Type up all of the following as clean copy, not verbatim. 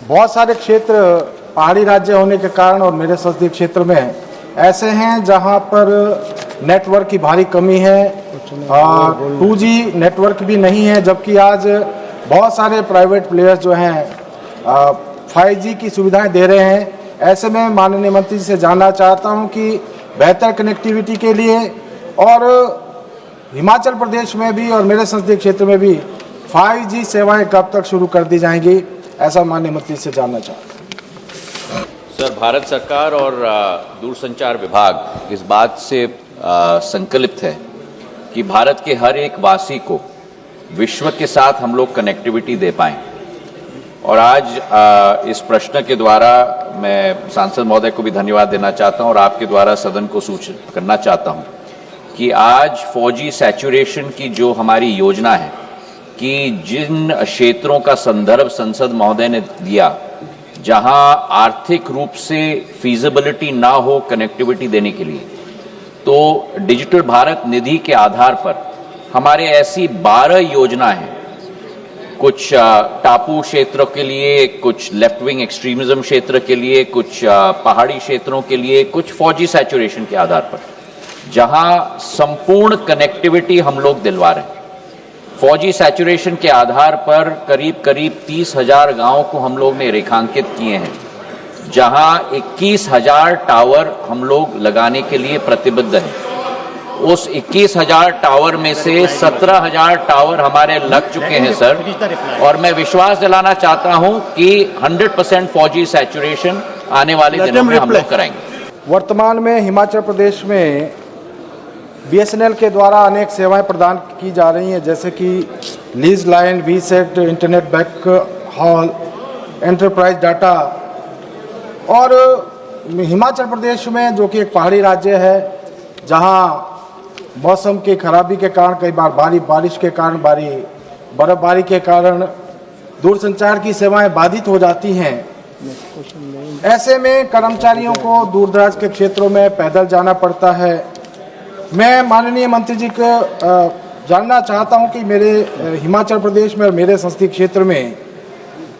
बहुत सारे क्षेत्र पहाड़ी राज्य होने के कारण और मेरे संसदीय क्षेत्र में ऐसे हैं जहां पर नेटवर्क की भारी कमी है। 2G नेटवर्क भी नहीं है, जबकि आज बहुत सारे प्राइवेट प्लेयर्स जो हैं 5G की सुविधाएं दे रहे हैं। ऐसे में माननीय मंत्री जी से जानना चाहता हूं कि बेहतर कनेक्टिविटी के लिए और हिमाचल प्रदेश में भी और मेरे संसदीय क्षेत्र में भी 5G सेवाएं कब तक शुरू कर दी जाएंगी, ऐसा माननीय मंत्री से जानना चाहता हूं। सर, भारत सरकार और दूरसंचार विभाग इस बात से संकल्पित है कि भारत के हर एक वासी को विश्व के साथ हम लोग कनेक्टिविटी दे पाएं। और आज इस प्रश्न के द्वारा मैं सांसद महोदय को भी धन्यवाद देना चाहता हूं और आपके द्वारा सदन को सूचित करना चाहता हूं कि आज 4G सैचुरेशन की जो हमारी योजना है कि जिन क्षेत्रों का संदर्भ संसद महोदय ने दिया जहां आर्थिक रूप से फीजिबिलिटी ना हो कनेक्टिविटी देने के लिए, तो डिजिटल भारत निधि के आधार पर हमारे ऐसी 12 योजना हैं, कुछ टापू क्षेत्रों के लिए, कुछ लेफ्ट विंग एक्सट्रीमिज्म क्षेत्र के लिए, कुछ पहाड़ी क्षेत्रों के लिए, कुछ 4G सैचुरेशन के आधार पर जहां संपूर्ण कनेक्टिविटी हम लोग दिलवा रहे हैं। 4G सैचुरेशन के आधार पर करीब 30,000 गांवों को हम लोग ने रेखांकित किए हैं, जहां 21,000 टावर हम लोग लगाने के लिए प्रतिबद्ध हैं। उस 21,000 टावर में से 17,000 टावर हमारे लग चुके हैं सर, और मैं विश्वास दिलाना चाहता हूं कि 100% 4G सैचुरेशन आने वाले दिनों में हम लोग कराएंगे। वर्तमान में हिमाचल प्रदेश में BSNL के द्वारा अनेक सेवाएं प्रदान की जा रही हैं, जैसे कि lease line, VSAT, internet back hall, enterprise data. और हिमाचल प्रदेश में जो कि एक पहाड़ी राज्य है, जहां मौसम की खराबी के कारण कई बार बारिश के कारण बर्फबारी के कारण दूरसंचार की सेवाएं बाधित हो जाती हैं। ऐसे में कर्मचारियों को दूर दराज के क्षेत्रों में पैदल जाना पड़ता है। मैं माननीय मंत्री जी को जानना चाहता हूं कि मेरे हिमाचल प्रदेश में और मेरे संसदीय क्षेत्र में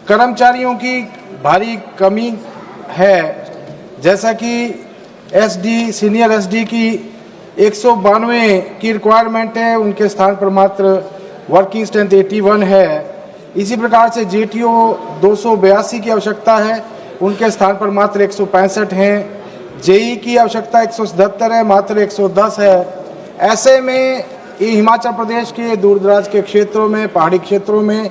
कर्मचारियों की भारी कमी है, जैसा कि SD, सीनियर SD की 192 की रिक्वायरमेंट है, उनके स्थान पर मात्र वर्किंग स्ट्रेंथ 81 है। इसी प्रकार से GTO 282 की आवश्यकता है, उनके स्थान पर मात्र 165 हैं। JE की आवश्यकता 177 है, मात्र 110 है। ऐसे में ये हिमाचल प्रदेश के दूर दराज के क्षेत्रों में, पहाड़ी क्षेत्रों में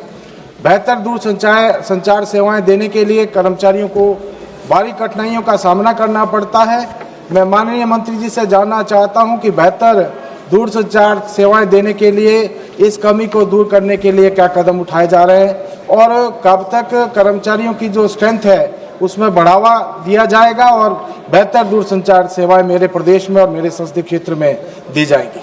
बेहतर दूर संचार सेवाएं देने के लिए कर्मचारियों को भारी कठिनाइयों का सामना करना पड़ता है। मैं माननीय मंत्री जी से जानना चाहता हूं कि बेहतर दूर संचार सेवाएं देने के लिए, इस कमी को दूर करने के लिए क्या कदम उठाए जा रहे हैं और कब तक कर्मचारियों की जो स्ट्रेंथ है उसमें बढ़ावा दिया जाएगा और बेहतर दूर संचार सेवाएं मेरे प्रदेश में और मेरे संसदीय क्षेत्र में दी जाएंगी।